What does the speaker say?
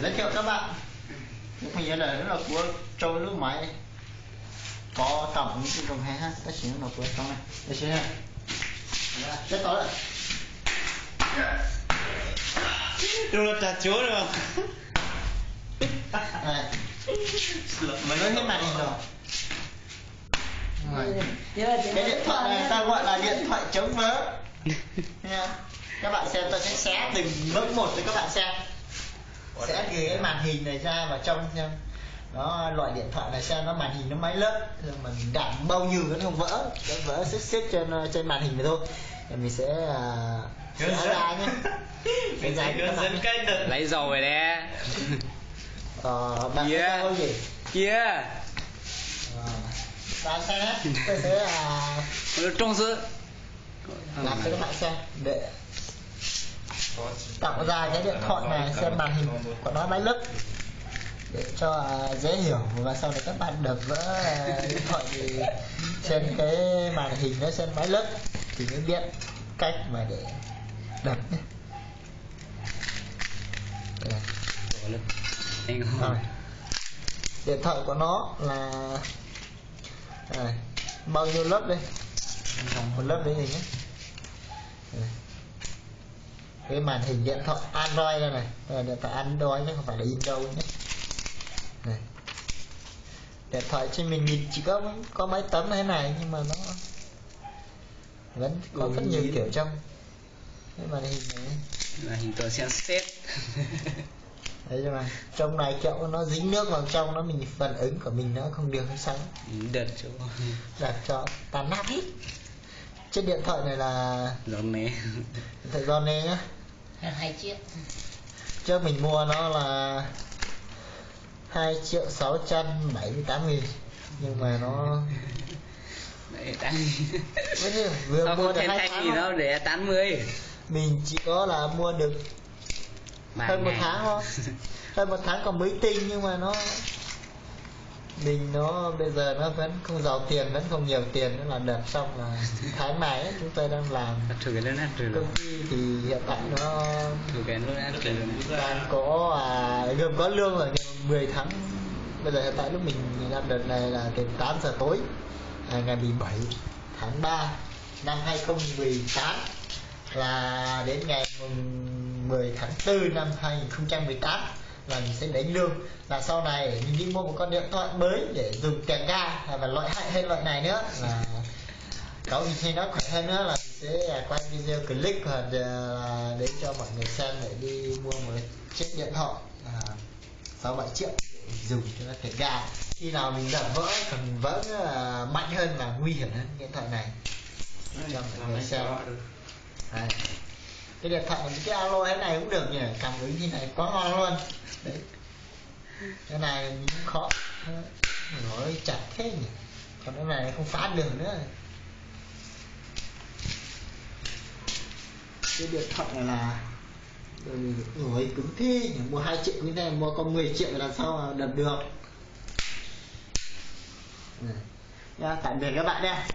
Giới thiệu các bạn, mình nhớ là nó là của trâu nước máy, có tổng những đồng hay ha, tất nhiên nó của trong này, đây xem nha, rất to đấy. Đồ là trà chúa rồi Này, mình nói hết màn hình rồi. Cái điện thoại này ta gọi là điện thoại chống vỡ nha. Các bạn xem, tôi sẽ xé từng bước một cho các bạn xem. Sẽ gửi cái màn hình này ra vào trong xem. Nó loại điện thoại này xem nó màn hình nó máy lớp, mình đặt bao nhiêu nó không vỡ, nó vỡ xích trên màn hình này thôi. Thì mình sẽ ra nhé. Mình sẽ hướng dẫn cách lấy dầu về đây. Bạn sẽ có gì? Kia. Bạn xem hết, tôi sẽ trong sự làm cho các bạn xem để tạo ra cái điện thoại này, xem màn hình của nó máy lớp để cho dễ hiểu, và sau này các bạn đập vỡ điện thoại thì trên cái màn hình nó xem máy lớp thì mới biết cách mà để đập nhé. Điện thoại của nó là bao nhiêu lớp đây, một lớp đấy nhé. Cái màn hình điện thoại Android đây này, đây là điện thoại Android chứ không phải là Windows nhé. Này. Điện thoại trên mình nhìn chỉ có mấy tấm thế này, nhưng mà nó vẫn có rất nhiều kiểu trong cái màn hình này. Màn hình tôi xem xét. Đấy, nhưng mà trong này kiểu nó dính nước vào trong, nó mình phản ứng của mình nó không được hay sao? Đặt cho tan nát hết. Chiếc điện thoại này là Gione. Điện thoại Gione nhá. 2 chiếc. Trước mình mua nó là 2.678.000, nhưng mà nó vừa mua được 2 tháng đâu để 80. Mình chỉ có là mua được hơn 1 tháng thôi. Hơn 1 tháng còn mới tinh, nhưng mà nó bây giờ nó vẫn không giàu tiền, vẫn không nhiều tiền nữa, là đợt xong là tháng này ấy, chúng tôi đang làm công ty thì hiện tại nó đang có gồm có lương ở 10 tháng. Bây giờ hiện tại lúc mình làm đợt này là từ 8 giờ tối ngày 17 tháng 3 năm 2018 là đến ngày 10 tháng 4 năm 2018 là mình sẽ đánh lương. Và sau này mình đi mua một con điện thoại mới để dùng tiền ga và loại hay loại này nữa, là có mình thấy nó khỏe hơn nữa, là mình sẽ quay video clip và để cho mọi người xem để đi mua một chiếc điện thoại 6-7 triệu để dùng cho nó tiền ga. Khi nào mình đập vỡ còn vỡ mạnh hơn và nguy hiểm hơn điện thoại này cho mọi người xem. Cái điện thoại này, cái alo thế này cũng được nhỉ, cảm ứng như này quá ngon luôn đấy. Cái này cũng khó, nó chặt thế nhỉ, còn cái này không phá được nữa. Cái điện thoại này là ngồi cứng thế nhỉ, mua 2 triệu như thế này, mua có 10 triệu là sao mà đập được. Tạm biệt các bạn nha.